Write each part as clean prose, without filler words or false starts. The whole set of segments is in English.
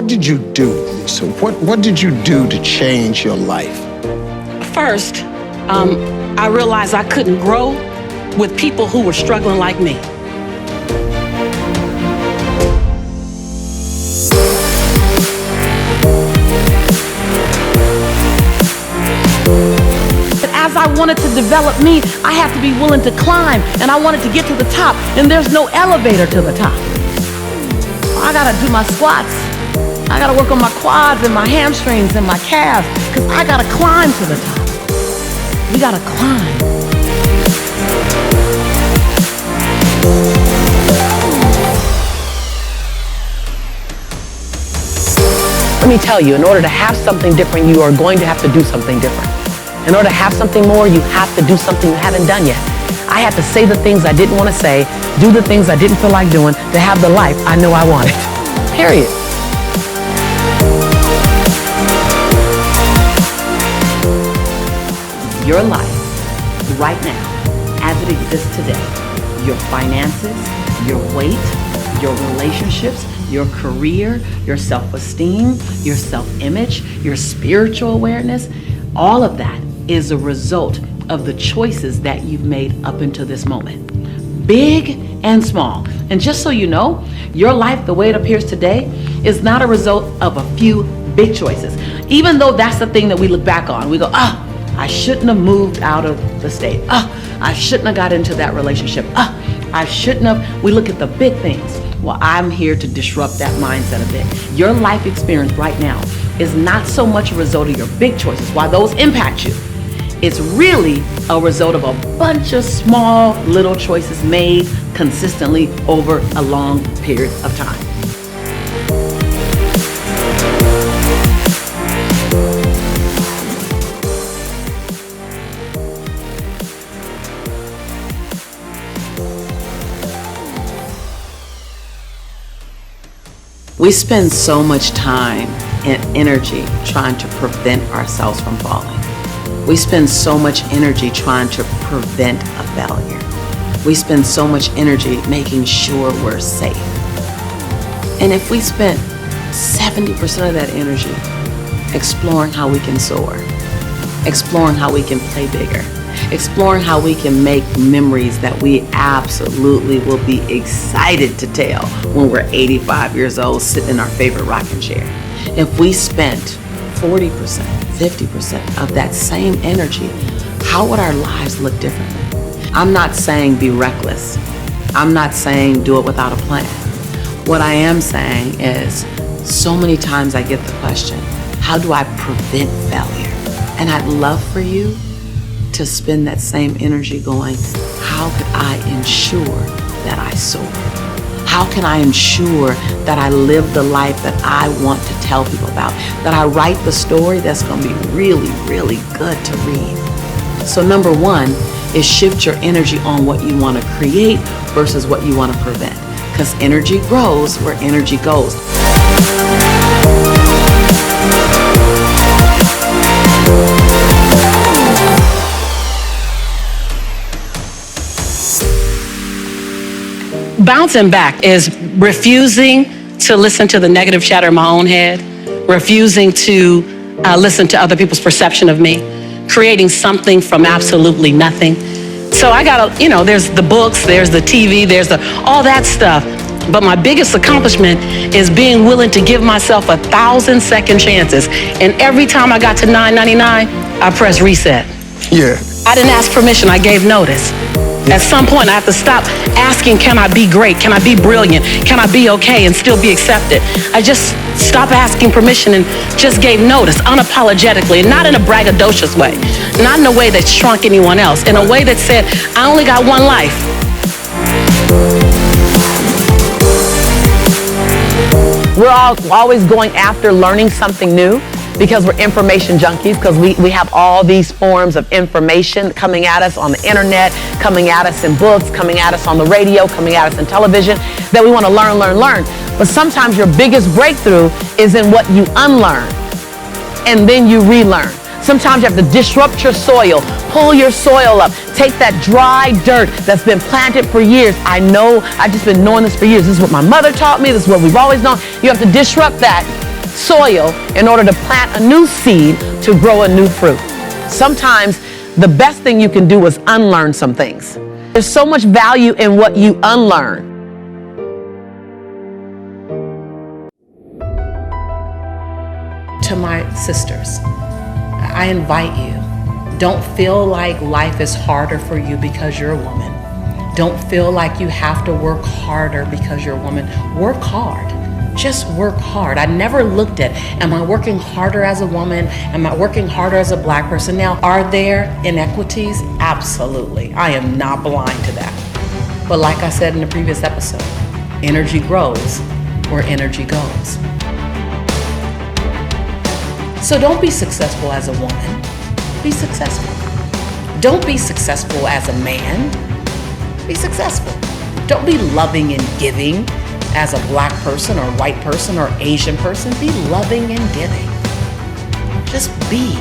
what did you do, Lisa? What did you do to change your life? First, I realized I couldn't grow with people who were struggling like me. As I wanted to develop me, I had to be willing to climb, and I wanted to get to the top, and there's no elevator to the top. I gotta do my squats. I gotta work on my quads and my hamstrings and my calves, because I gotta climb to the top. We gotta climb. Let me tell you, in order to have something different, you are going to have to do something different. In order to have something more, you have to do something you haven't done yet. I had to say the things I didn't want to say, do the things I didn't feel like doing, to have the life I know I wanted. Period. Your life, right now, as it exists today, your finances, your weight, your relationships, your career, your self-esteem, your self-image, your spiritual awareness, all of that is a result of the choices that you've made up until this moment. Big and small. And just so you know, your life, the way it appears today, is not a result of a few big choices. Even though that's the thing that we look back on. We go, I shouldn't have moved out of the state. I shouldn't have got into that relationship. I shouldn't have. We look at the big things. Well, I'm here to disrupt that mindset a bit. Your life experience right now is not so much a result of your big choices, while those impact you. It's really a result of a bunch of small little choices made consistently over a long period of time. We spend so much time and energy trying to prevent ourselves from falling. We spend so much energy trying to prevent a failure. We spend so much energy making sure we're safe. And if we spent 70% of that energy exploring how we can soar, exploring how we can play bigger, exploring how we can make memories that we absolutely will be excited to tell when we're 85 years old sitting in our favorite rocking chair. If we spent 40%, 50% of that same energy, how would our lives look differently? I'm not saying be reckless. I'm not saying do it without a plan. What I am saying is, so many times I get the question, how do I prevent failure? And I'd love for you to spend that same energy going, how could I ensure that I soar? How can I ensure that I live the life that I want to tell people about? That I write the story that's going to be really, really good to read. So number one is shift your energy on what you want to create versus what you want to prevent. Because energy grows where energy goes. Bouncing back is refusing to listen to the negative chatter in my own head, refusing to listen to other people's perception of me, creating something from absolutely nothing. So I gotta, there's the books, there's the TV, there's all that stuff. But my biggest accomplishment is being willing to give myself 1,000-second chances. And every time I got to 9.99, I pressed reset. Yeah. I didn't ask permission, I gave notice. At some point, I have to stop asking, can I be great? Can I be brilliant? Can I be okay and still be accepted? I just stopped asking permission and just gave notice unapologetically, not in a braggadocious way, not in a way that shrunk anyone else, in a way that said, I only got one life. We're always going after learning something new, because we're information junkies, because we have all these forms of information coming at us on the internet, coming at us in books, coming at us on the radio, coming at us in television, that we want to learn. But sometimes your biggest breakthrough is in what you unlearn, and then you relearn. Sometimes you have to disrupt your soil, pull your soil up, take that dry dirt that's been planted for years. I know, I've just been knowing this for years. This is what my mother taught me. This is what we've always known. You have to disrupt that soil in order to plant a new seed to grow a new fruit. Sometimes the best thing you can do is unlearn some things. There's so much value in what you unlearn. To my sisters, I invite you, don't feel like life is harder for you because you're a woman. Don't feel like you have to work harder because you're a woman. Work hard. Just work hard. I never looked at, am I working harder as a woman? Am I working harder as a black person? Now, are there inequities? Absolutely. I am not blind to that. But like I said in the previous episode, energy grows where energy goes. So don't be successful as a woman. Be successful. Don't be successful as a man. Be successful. Don't be loving and giving as a black person or white person or Asian person. Be loving and giving. Just be.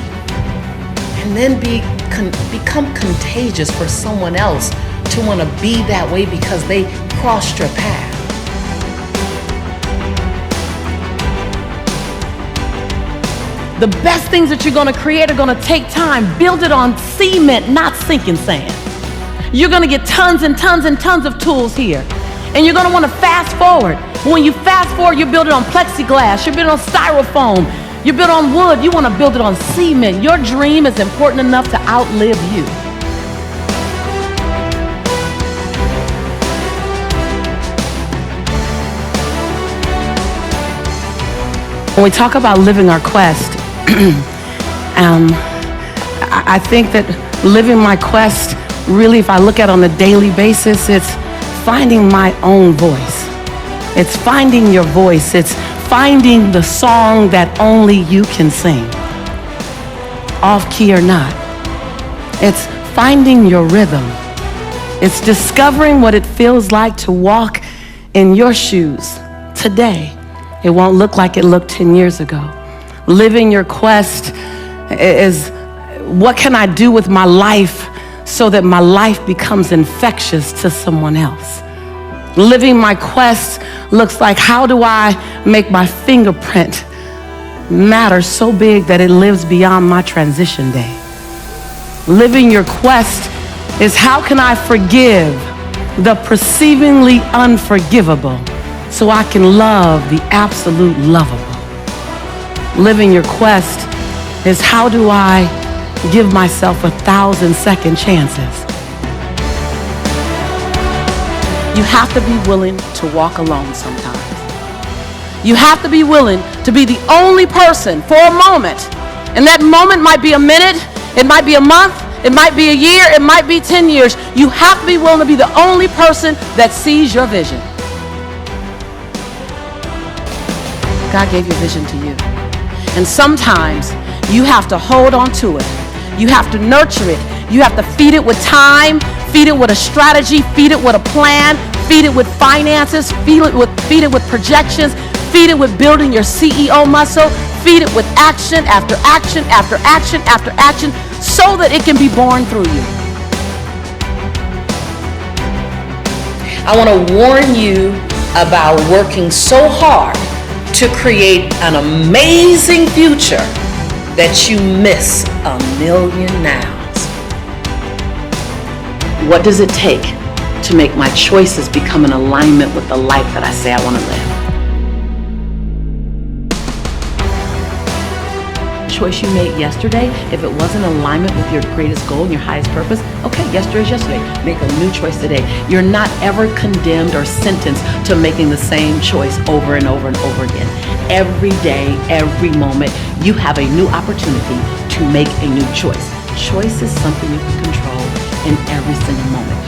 And then become contagious for someone else to want to be that way because they crossed your path. The best things that you're going to create are going to take time. Build it on cement, not sinking sand. You're going to get tons and tons and tons of tools here. And you're going to want to fast forward. When you fast forward, you build it on plexiglass. You build it on styrofoam. You build it on wood. You want to build it on cement. Your dream is important enough to outlive you. When we talk about living our quest, I think that living my quest, really, if I look at it on a daily basis, it's finding my own voice. It's finding your voice. It's finding the song that only you can sing, off key or not. It's finding your rhythm. It's discovering what it feels like to walk in your shoes today. It won't look like it looked 10 years ago. Living your quest is, what can I do with my life so that my life becomes infectious to someone else? Living my quest looks like, how do I make my fingerprint matter so big that it lives beyond my transition day? Living your quest is, how can I forgive the perceivingly unforgivable so I can love the absolute lovable? Living your quest is, how do I give myself 1,000 second chances? You have to be willing to walk alone sometimes. You have to be willing to be the only person for a moment. And that moment might be a minute, it might be a month, it might be a year, it might be 10 years. You have to be willing to be the only person that sees your vision. God gave your vision to you. And sometimes you have to hold on to it. You have to nurture it. You have to feed it with time, feed it with a strategy, feed it with a plan, feed it with finances, feed it with projections, feed it with building your CEO muscle, feed it with action after action after action after action so that it can be born through you. I want to warn you about working so hard to create an amazing future that you miss a million nows. What does it take to make my choices become in alignment with the life that I say I want to live? Choice you made yesterday, if it wasn't in alignment with your greatest goal and your highest purpose, okay, yesterday's yesterday. Make a new choice today. You're not ever condemned or sentenced to making the same choice over and over and over again. Every day, every moment, you have a new opportunity to make a new choice. Choice is something you can control in every single moment.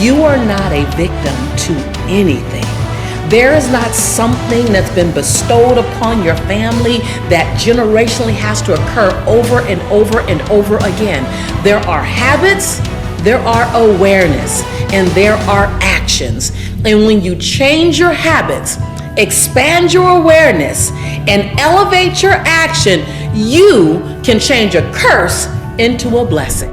You are not a victim to anything. There is not something that's been bestowed upon your family that generationally has to occur over and over and over again. There are habits, there are awareness, and there are actions. And when you change your habits, expand your awareness, and elevate your action, you can change a curse into a blessing.